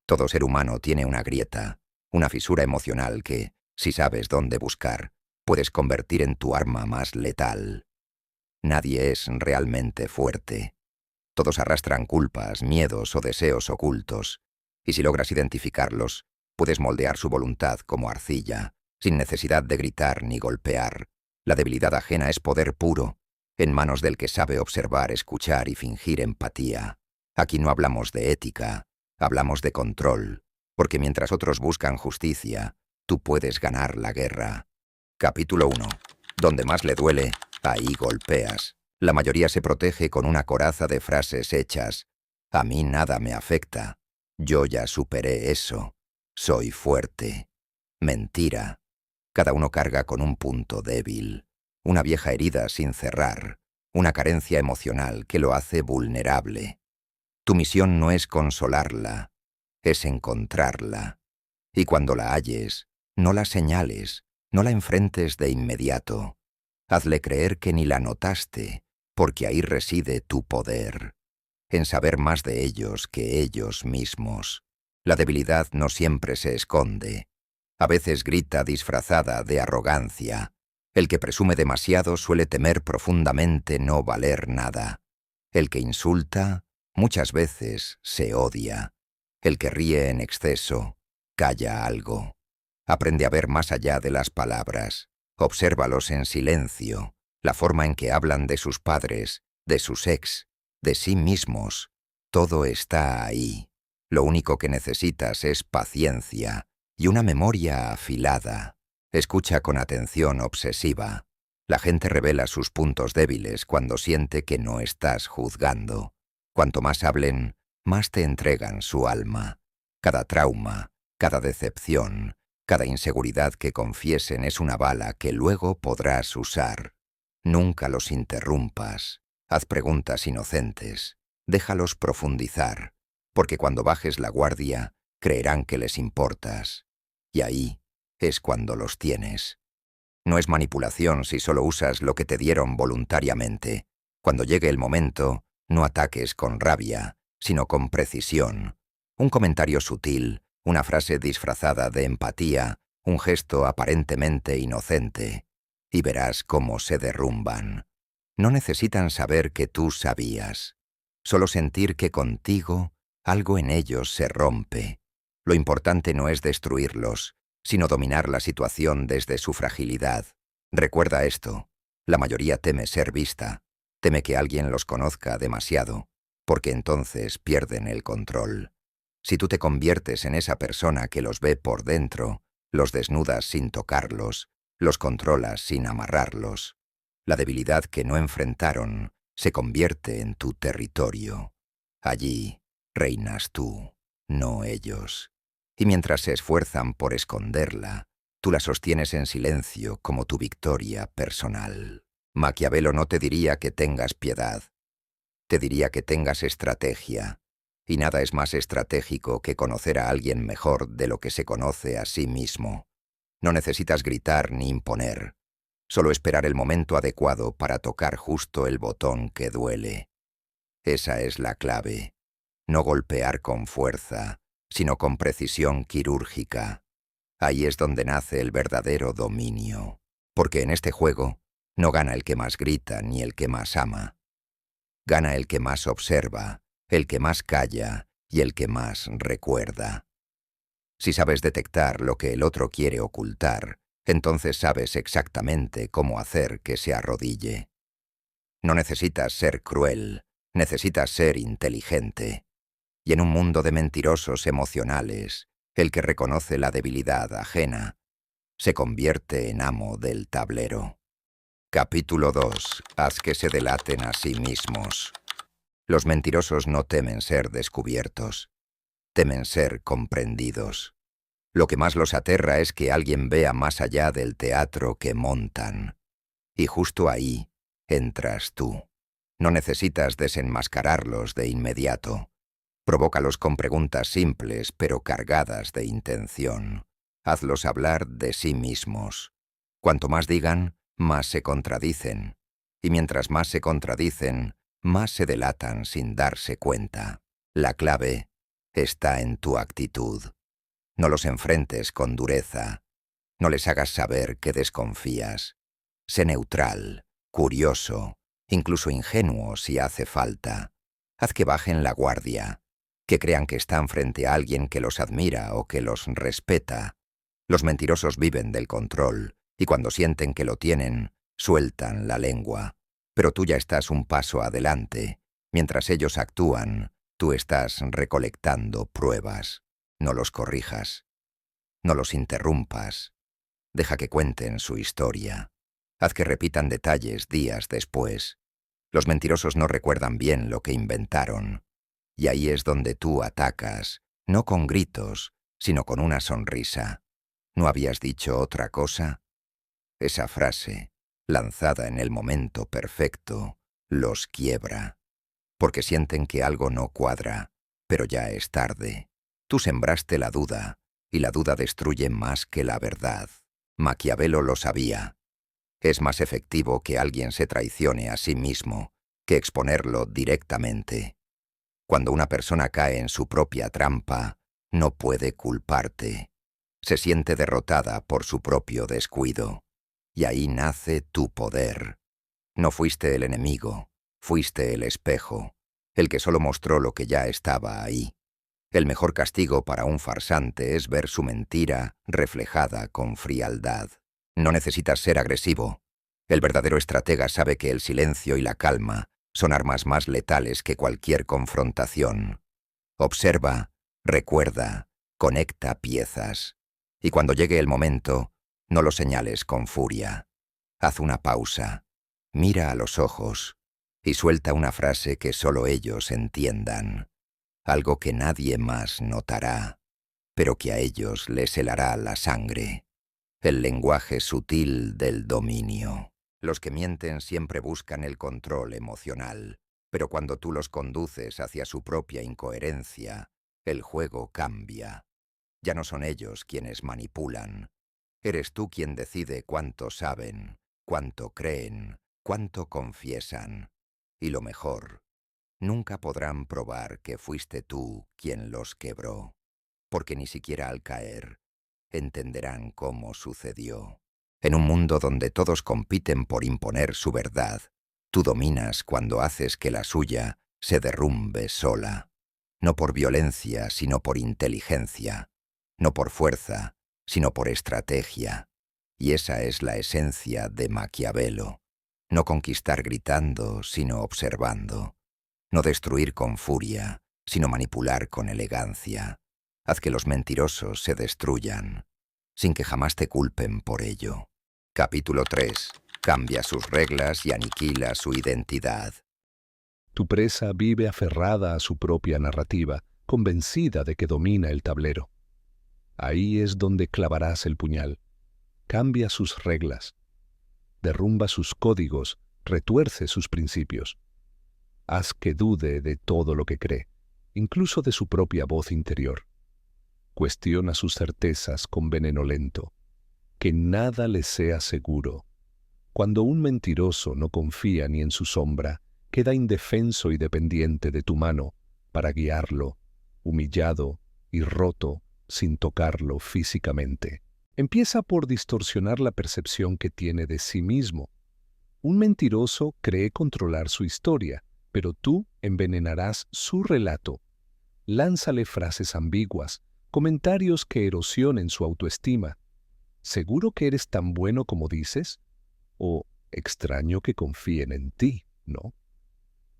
Todo ser humano tiene una grieta, una fisura emocional que, si sabes dónde buscar, puedes convertir en tu arma más letal. Nadie es realmente fuerte. Todos arrastran culpas, miedos o deseos ocultos, y si logras identificarlos, puedes moldear su voluntad como arcilla, sin necesidad de gritar ni golpear. La debilidad ajena es poder puro, en manos del que sabe observar, escuchar y fingir empatía. Aquí no hablamos de ética, hablamos de control, porque mientras otros buscan justicia, tú puedes ganar la guerra. Capítulo 1. Donde más le duele, ahí golpeas. La mayoría se protege con una coraza de frases hechas. A mí nada me afecta. Yo ya superé eso. Soy fuerte. Mentira. Cada uno carga con un punto débil, una vieja herida sin cerrar, una carencia emocional que lo hace vulnerable. Tu misión no es consolarla, es encontrarla. Y cuando la halles, no la señales, no la enfrentes de inmediato. Hazle creer que ni la notaste, porque ahí reside tu poder, en saber más de ellos que ellos mismos. La debilidad no siempre se esconde. A veces grita disfrazada de arrogancia. El que presume demasiado suele temer profundamente no valer nada. El que insulta, muchas veces se odia. El que ríe en exceso, calla algo. Aprende a ver más allá de las palabras. Obsérvalos en silencio, la forma en que hablan de sus padres, de sus ex, de sí mismos. Todo está ahí. Lo único que necesitas es paciencia y una memoria afilada. Escucha con atención obsesiva. La gente revela sus puntos débiles cuando siente que no estás juzgando. Cuanto más hablen, más te entregan su alma. Cada trauma, cada decepción, cada inseguridad que confiesen es una bala que luego podrás usar. Nunca los interrumpas. Haz preguntas inocentes. Déjalos profundizar, porque cuando bajes la guardia, creerán que les importas. Y ahí es cuando los tienes. No es manipulación si solo usas lo que te dieron voluntariamente. Cuando llegue el momento, no ataques con rabia, sino con precisión. Un comentario sutil, una frase disfrazada de empatía, un gesto aparentemente inocente, y verás cómo se derrumban. No necesitan saber que tú sabías, solo sentir que contigo algo en ellos se rompe. Lo importante no es destruirlos, sino dominar la situación desde su fragilidad. Recuerda esto, la mayoría teme ser vista, teme que alguien los conozca demasiado, porque entonces pierden el control. Si tú te conviertes en esa persona que los ve por dentro, los desnudas sin tocarlos, los controlas sin amarrarlos. La debilidad que no enfrentaron se convierte en tu territorio. Allí reinas tú, no ellos. Y mientras se esfuerzan por esconderla, tú la sostienes en silencio como tu victoria personal. Maquiavelo no te diría que tengas piedad, te diría que tengas estrategia. Y nada es más estratégico que conocer a alguien mejor de lo que se conoce a sí mismo. No necesitas gritar ni imponer, solo esperar el momento adecuado para tocar justo el botón que duele. Esa es la clave. No golpear con fuerza, sino con precisión quirúrgica. Ahí es donde nace el verdadero dominio, porque en este juego no gana el que más grita ni el que más ama. Gana el que más observa, el que más calla y el que más recuerda. Si sabes detectar lo que el otro quiere ocultar, entonces sabes exactamente cómo hacer que se arrodille. No necesitas ser cruel, necesitas ser inteligente. Y en un mundo de mentirosos emocionales, el que reconoce la debilidad ajena se convierte en amo del tablero. Capítulo 2. Haz que se delaten a sí mismos. Los mentirosos no temen ser descubiertos, temen ser comprendidos. Lo que más los aterra es que alguien vea más allá del teatro que montan. Y justo ahí entras tú. No necesitas desenmascararlos de inmediato. Provócalos con preguntas simples pero cargadas de intención. Hazlos hablar de sí mismos. Cuanto más digan, más se contradicen. Y mientras más se contradicen, más se delatan sin darse cuenta. La clave está en tu actitud. No los enfrentes con dureza. No les hagas saber que desconfías. Sé neutral, curioso, incluso ingenuo si hace falta. Haz que bajen la guardia, que crean que están frente a alguien que los admira o que los respeta. Los mentirosos viven del control, y cuando sienten que lo tienen, sueltan la lengua. Pero tú ya estás un paso adelante. Mientras ellos actúan, tú estás recolectando pruebas. No los corrijas. No los interrumpas. Deja que cuenten su historia. Haz que repitan detalles días después. Los mentirosos no recuerdan bien lo que inventaron. Y ahí es donde tú atacas, no con gritos, sino con una sonrisa. ¿No habías dicho otra cosa? Esa frase, lanzada en el momento perfecto, los quiebra. Porque sienten que algo no cuadra, pero ya es tarde. Tú sembraste la duda, y la duda destruye más que la verdad. Maquiavelo lo sabía. Es más efectivo que alguien se traicione a sí mismo que exponerlo directamente. Cuando una persona cae en su propia trampa, no puede culparte. Se siente derrotada por su propio descuido. Y ahí nace tu poder. No fuiste el enemigo, fuiste el espejo, el que solo mostró lo que ya estaba ahí. El mejor castigo para un farsante es ver su mentira reflejada con frialdad. No necesitas ser agresivo. El verdadero estratega sabe que el silencio y la calma son armas más letales que cualquier confrontación. Observa, recuerda, conecta piezas. Y cuando llegue el momento, no lo señales con furia. Haz una pausa, mira a los ojos y suelta una frase que solo ellos entiendan. Algo que nadie más notará, pero que a ellos les helará la sangre. El lenguaje sutil del dominio. Los que mienten siempre buscan el control emocional, pero cuando tú los conduces hacia su propia incoherencia, el juego cambia. Ya no son ellos quienes manipulan. Eres tú quien decide cuánto saben, cuánto creen, cuánto confiesan. Y lo mejor, nunca podrán probar que fuiste tú quien los quebró, porque ni siquiera al caer entenderán cómo sucedió. En un mundo donde todos compiten por imponer su verdad, tú dominas cuando haces que la suya se derrumbe sola. No por violencia, sino por inteligencia. No por fuerza, sino por estrategia. Y esa es la esencia de Maquiavelo. No conquistar gritando, sino observando. No destruir con furia, sino manipular con elegancia. Haz que los mentirosos se destruyan, sin que jamás te culpen por ello. Capítulo 3. Cambia sus reglas y aniquila su identidad. Tu presa vive aferrada a su propia narrativa, convencida de que domina el tablero. Ahí es donde clavarás el puñal. Cambia sus reglas. Derrumba sus códigos, retuerce sus principios. Haz que dude de todo lo que cree, incluso de su propia voz interior. Cuestiona sus certezas con veneno lento. Que nada le sea seguro. Cuando un mentiroso no confía ni en su sombra, queda indefenso y dependiente de tu mano para guiarlo, humillado y roto sin tocarlo físicamente. Empieza por distorsionar la percepción que tiene de sí mismo. Un mentiroso cree controlar su historia, pero tú envenenarás su relato. Lánzale frases ambiguas, comentarios que erosionen su autoestima. ¿Seguro que eres tan bueno como dices? O extraño que confíen en ti, ¿no?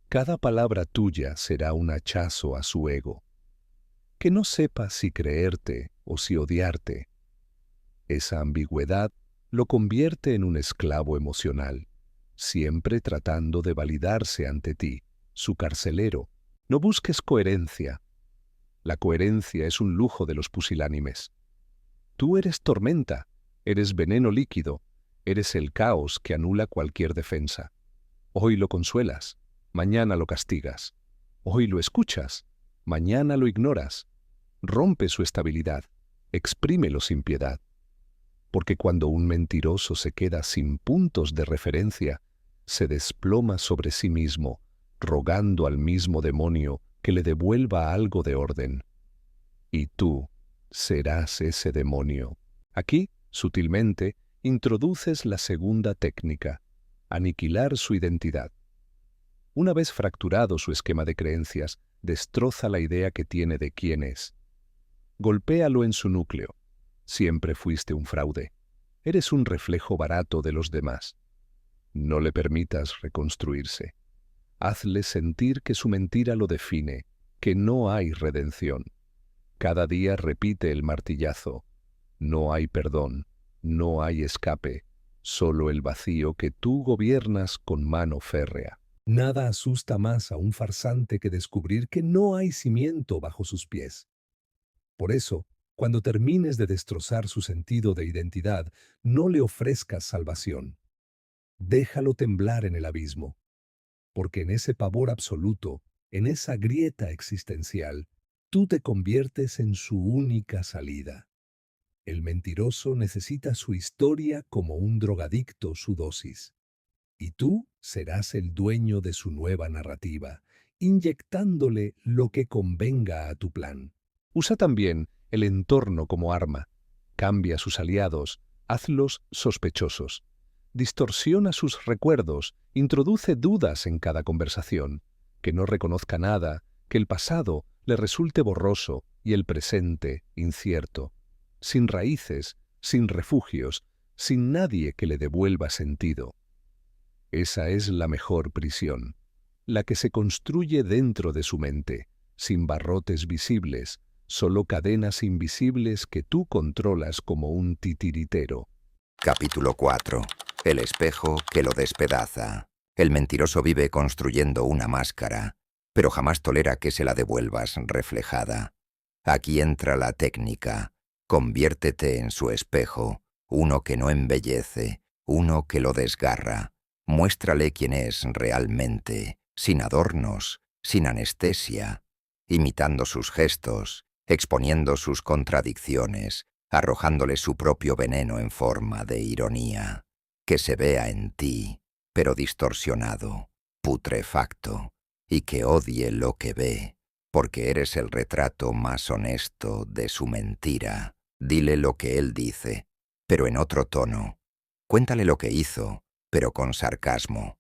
Cada palabra tuya será un hachazo a su ego. Que no sepa si creerte o si odiarte. Esa ambigüedad lo convierte en un esclavo emocional, siempre tratando de validarse ante ti, su carcelero. No busques coherencia. La coherencia es un lujo de los pusilánimes. Tú eres tormenta, eres veneno líquido, eres el caos que anula cualquier defensa. Hoy lo consuelas, mañana lo castigas. Hoy lo escuchas, mañana lo ignoras. Rompe su estabilidad, exprímelo sin piedad. Porque cuando un mentiroso se queda sin puntos de referencia, se desploma sobre sí mismo, rogando al mismo demonio que le devuelva algo de orden. y tú serás ese demonio. Aquí, sutilmente, introduces la segunda técnica, aniquilar su identidad. Una vez fracturado su esquema de creencias, destroza la idea que tiene de quién es. Golpéalo en su núcleo. Siempre fuiste un fraude. Eres un reflejo barato de los demás. No le permitas reconstruirse. Hazle sentir que su mentira lo define, que no hay redención. Cada día repite el martillazo. No hay perdón, no hay escape, solo el vacío que tú gobiernas con mano férrea. Nada asusta más a un farsante que descubrir que no hay cimiento bajo sus pies. Por eso, cuando termines de destrozar su sentido de identidad, no le ofrezcas salvación. Déjalo temblar en el abismo, porque en ese pavor absoluto, en esa grieta existencial, tú te conviertes en su única salida. El mentiroso necesita su historia como un drogadicto su dosis. Y tú serás el dueño de su nueva narrativa, inyectándole lo que convenga a tu plan. Usa también el entorno como arma. Cambia sus aliados, hazlos sospechosos. Distorsiona sus recuerdos, introduce dudas en cada conversación, que no reconozca nada, que el pasado le resulte borroso y el presente incierto. Sin raíces, sin refugios, sin nadie que le devuelva sentido. Esa es la mejor prisión, la que se construye dentro de su mente, sin barrotes visibles, solo cadenas invisibles que tú controlas como un titiritero. Capítulo 4. El espejo que lo despedaza. El mentiroso vive construyendo una máscara, pero jamás tolera que se la devuelvas reflejada. Aquí entra la técnica. Conviértete en su espejo, uno que no embellece, uno que lo desgarra. Muéstrale quién es realmente, sin adornos, sin anestesia, imitando sus gestos, exponiendo sus contradicciones, arrojándole su propio veneno en forma de ironía. Que se vea en ti, pero distorsionado, putrefacto, y que odie lo que ve, porque eres el retrato más honesto de su mentira. Dile lo que él dice, pero en otro tono. Cuéntale lo que hizo, pero con sarcasmo.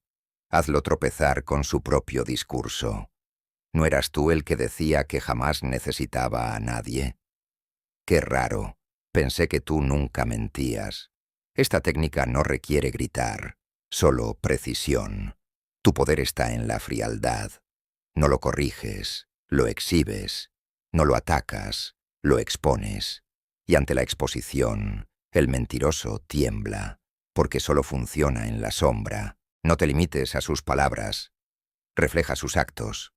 Hazlo tropezar con su propio discurso. ¿No eras tú el que decía que jamás necesitaba a nadie? Qué raro, pensé que tú nunca mentías. Esta técnica no requiere gritar, solo precisión. Tu poder está en la frialdad. No lo corriges, lo exhibes. No lo atacas, lo expones. Y ante la exposición, el mentiroso tiembla, porque solo funciona en la sombra. No te limites a sus palabras. Refleja sus actos.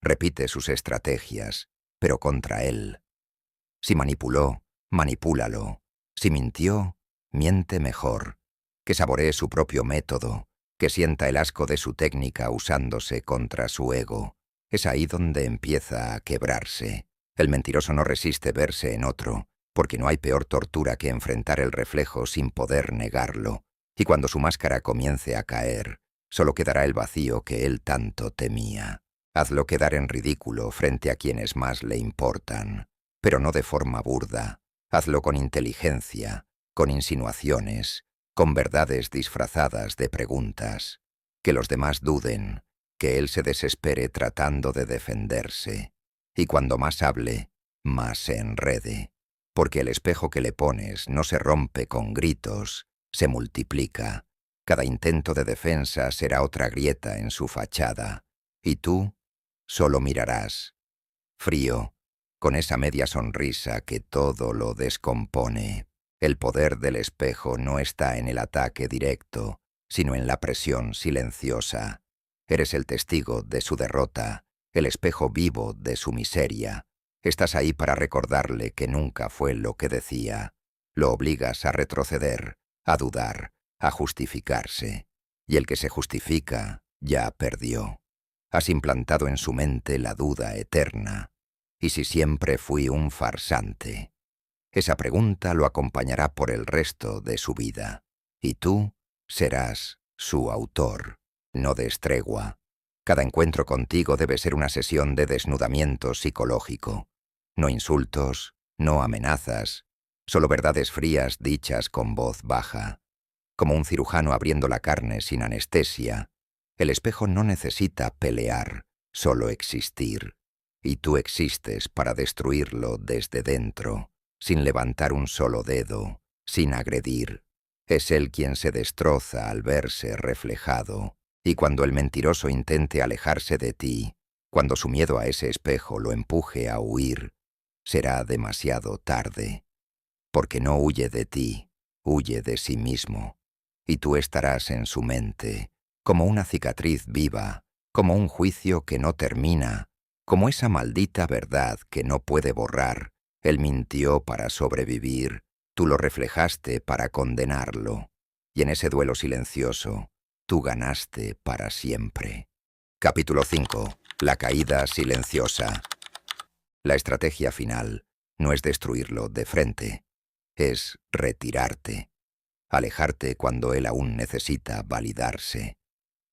Repite sus estrategias, pero contra él. Si manipuló, manipúlalo. Si mintió, miente mejor. Que saboree su propio método, que sienta el asco de su técnica usándose contra su ego. Es ahí donde empieza a quebrarse. El mentiroso no resiste verse en otro, porque no hay peor tortura que enfrentar el reflejo sin poder negarlo. Y cuando su máscara comience a caer, solo quedará el vacío que él tanto temía. Hazlo quedar en ridículo frente a quienes más le importan, pero no de forma burda. Hazlo con inteligencia, con insinuaciones, con verdades disfrazadas de preguntas. Que los demás duden, que él se desespere tratando de defenderse. Y cuando más hable, más se enrede. Porque el espejo que le pones no se rompe con gritos, se multiplica. Cada intento de defensa será otra grieta en su fachada. Y tú solo mirarás, frío, con esa media sonrisa que todo lo descompone. El poder del espejo no está en el ataque directo, sino en la presión silenciosa. Eres el testigo de su derrota, el espejo vivo de su miseria. Estás ahí para recordarle que nunca fue lo que decía. Lo obligas a retroceder, a dudar, a justificarse. Y el que se justifica ya perdió. Has implantado en su mente la duda eterna. ¿Y si siempre fui un farsante? Esa pregunta lo acompañará por el resto de su vida. Y tú serás su autor. No des tregua. Cada encuentro contigo debe ser una sesión de desnudamiento psicológico. No insultos, no amenazas, solo verdades frías dichas con voz baja. Como un cirujano abriendo la carne sin anestesia, el espejo no necesita pelear, solo existir. Y tú existes para destruirlo desde dentro, sin levantar un solo dedo, sin agredir. Es él quien se destroza al verse reflejado, y cuando el mentiroso intente alejarse de ti, cuando su miedo a ese espejo lo empuje a huir, será demasiado tarde, porque no huye de ti, huye de sí mismo, y tú estarás en su mente, como una cicatriz viva, como un juicio que no termina, como esa maldita verdad que no puede borrar. Él mintió para sobrevivir, tú lo reflejaste para condenarlo, y en ese duelo silencioso, tú ganaste para siempre. Capítulo 5. La caída silenciosa. La estrategia final no es destruirlo de frente, es retirarte, alejarte cuando él aún necesita validarse.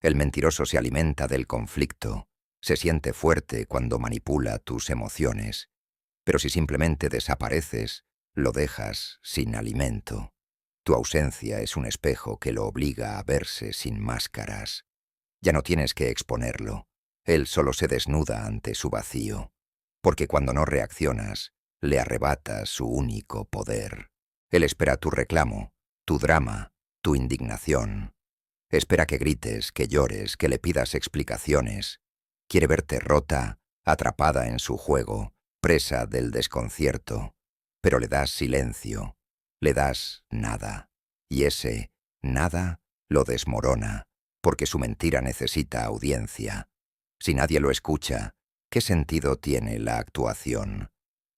El mentiroso se alimenta del conflicto, se siente fuerte cuando manipula tus emociones, pero si simplemente desapareces, lo dejas sin alimento. Tu ausencia es un espejo que lo obliga a verse sin máscaras. Ya no tienes que exponerlo, él solo se desnuda ante su vacío, porque cuando no reaccionas, le arrebatas su único poder. Él espera tu reclamo, tu drama, tu indignación. Espera que grites, que llores, que le pidas explicaciones. Quiere verte rota, atrapada en su juego, presa del desconcierto. Pero le das silencio, le das nada. Y ese nada lo desmorona, porque su mentira necesita audiencia. Si nadie lo escucha, ¿qué sentido tiene la actuación?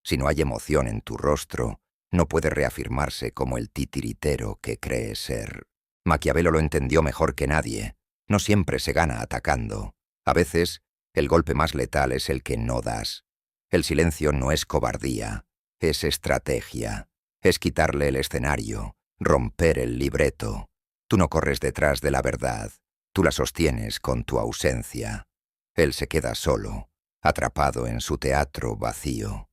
Si no hay emoción en tu rostro, no puede reafirmarse como el titiritero que cree ser. Maquiavelo lo entendió mejor que nadie. No siempre se gana atacando. A veces, el golpe más letal es el que no das. El silencio no es cobardía, es estrategia. Es quitarle el escenario, romper el libreto. Tú no corres detrás de la verdad, tú la sostienes con tu ausencia. Él se queda solo, atrapado en su teatro vacío.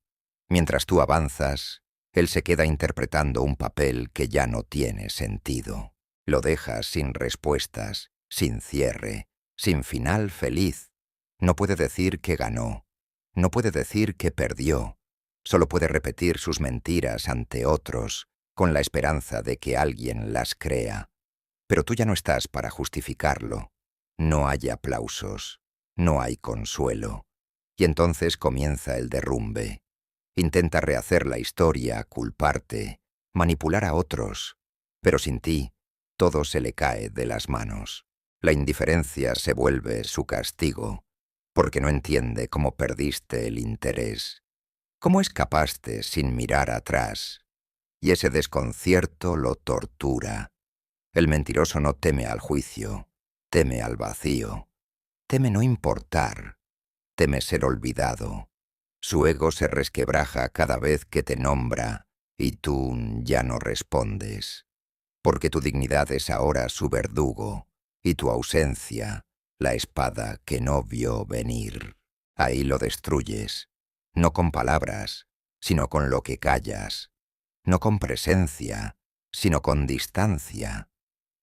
Mientras tú avanzas, él se queda interpretando un papel que ya no tiene sentido. Lo dejas sin respuestas, sin cierre, sin final feliz. No puede decir que ganó, no puede decir que perdió. Solo puede repetir sus mentiras ante otros, con la esperanza de que alguien las crea. Pero tú ya no estás para justificarlo. No hay aplausos, no hay consuelo. Y entonces comienza el derrumbe. Intenta rehacer la historia, culparte, manipular a otros. Pero sin ti, todo se le cae de las manos. La indiferencia se vuelve su castigo, porque no entiende cómo perdiste el interés. ¿Cómo escapaste sin mirar atrás? Y ese desconcierto lo tortura. El mentiroso no teme al juicio, teme al vacío. Teme no importar, teme ser olvidado. Su ego se resquebraja cada vez que te nombra y tú ya no respondes. Porque tu dignidad es ahora su verdugo y tu ausencia, la espada que no vio venir. Ahí lo destruyes. No con palabras, sino con lo que callas. No con presencia, sino con distancia.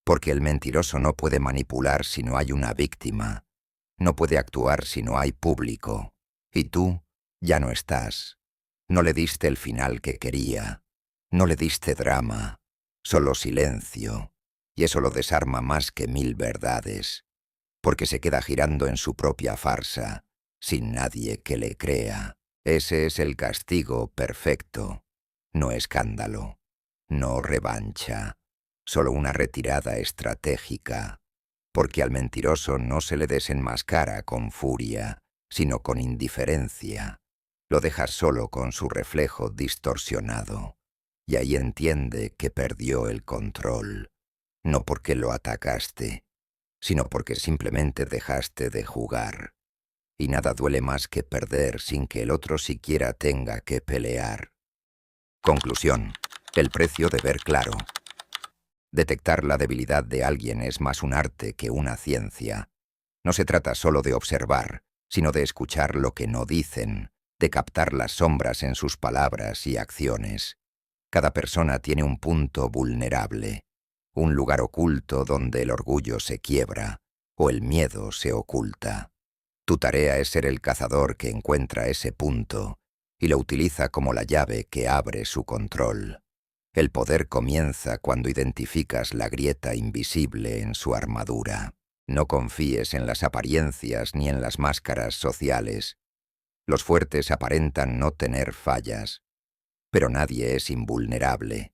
Porque el mentiroso no puede manipular si no hay una víctima. No puede actuar si no hay público. Y tú ya no estás. No le diste el final que quería. No le diste drama, solo silencio. Y eso lo desarma más que 1000 verdades. Porque se queda girando en su propia farsa, sin nadie que le crea. Ese es el castigo perfecto. No escándalo, no revancha, solo una retirada estratégica. Porque al mentiroso no se le desenmascara con furia, sino con indiferencia. Lo dejas solo con su reflejo distorsionado. Y ahí entiende que perdió el control. No porque lo atacaste, sino porque simplemente dejaste de jugar. Y nada duele más que perder sin que el otro siquiera tenga que pelear. Conclusión. El precio de ver claro. Detectar la debilidad de alguien es más un arte que una ciencia. No se trata solo de observar, sino de escuchar lo que no dicen, de captar las sombras en sus palabras y acciones. Cada persona tiene un punto vulnerable, un lugar oculto donde el orgullo se quiebra o el miedo se oculta. Tu tarea es ser el cazador que encuentra ese punto y lo utiliza como la llave que abre su control. El poder comienza cuando identificas la grieta invisible en su armadura. No confíes en las apariencias ni en las máscaras sociales. Los fuertes aparentan no tener fallas, pero nadie es invulnerable.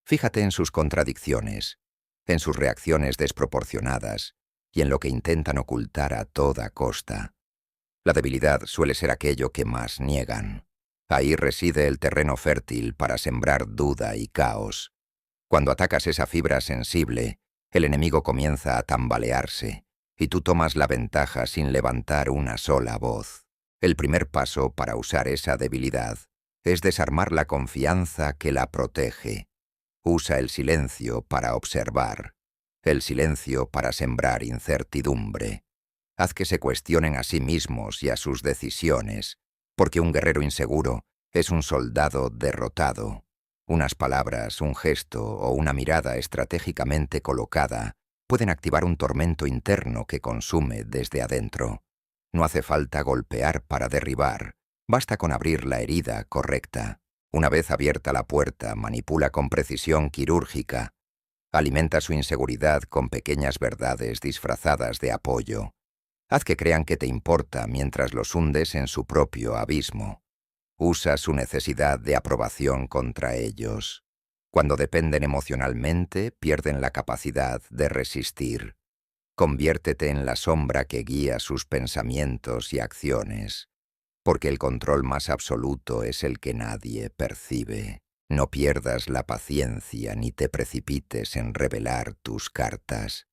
Fíjate en sus contradicciones, en sus reacciones desproporcionadas y en lo que intentan ocultar a toda costa. La debilidad suele ser aquello que más niegan. Ahí reside el terreno fértil para sembrar duda y caos. Cuando atacas esa fibra sensible, el enemigo comienza a tambalearse y tú tomas la ventaja sin levantar una sola voz. El primer paso para usar esa debilidad es desarmar la confianza que la protege. Usa el silencio para observar, el silencio para sembrar incertidumbre. Haz que se cuestionen a sí mismos y a sus decisiones, porque un guerrero inseguro es un soldado derrotado. Unas palabras, un gesto o una mirada estratégicamente colocada pueden activar un tormento interno que consume desde adentro. No hace falta golpear para derribar, basta con abrir la herida correcta. Una vez abierta la puerta, manipula con precisión quirúrgica. Alimenta su inseguridad con pequeñas verdades disfrazadas de apoyo. Haz que crean que te importa mientras los hundes en su propio abismo. Usa su necesidad de aprobación contra ellos. Cuando dependen emocionalmente, pierden la capacidad de resistir. Conviértete en la sombra que guía sus pensamientos y acciones, porque el control más absoluto es el que nadie percibe. No pierdas la paciencia ni te precipites en revelar tus cartas.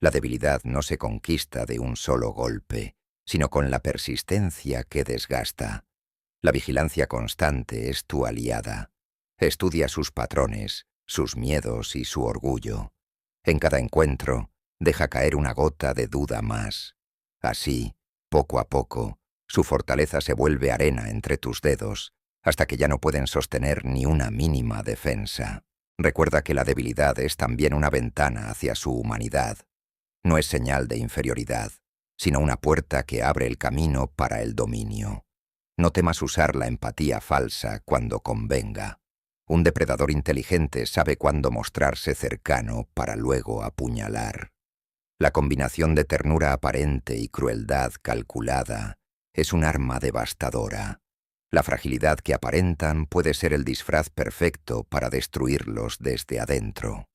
La debilidad no se conquista de un solo golpe, sino con la persistencia que desgasta. La vigilancia constante es tu aliada. Estudia sus patrones, sus miedos y su orgullo. En cada encuentro, deja caer una gota de duda más. Así, poco a poco, su fortaleza se vuelve arena entre tus dedos, hasta que ya no pueden sostener ni una mínima defensa. Recuerda que la debilidad es también una ventana hacia su humanidad. No es señal de inferioridad, sino una puerta que abre el camino para el dominio. No temas usar la empatía falsa cuando convenga. Un depredador inteligente sabe cuándo mostrarse cercano para luego apuñalar. La combinación de ternura aparente y crueldad calculada es un arma devastadora. La fragilidad que aparentan puede ser el disfraz perfecto para destruirlos desde adentro.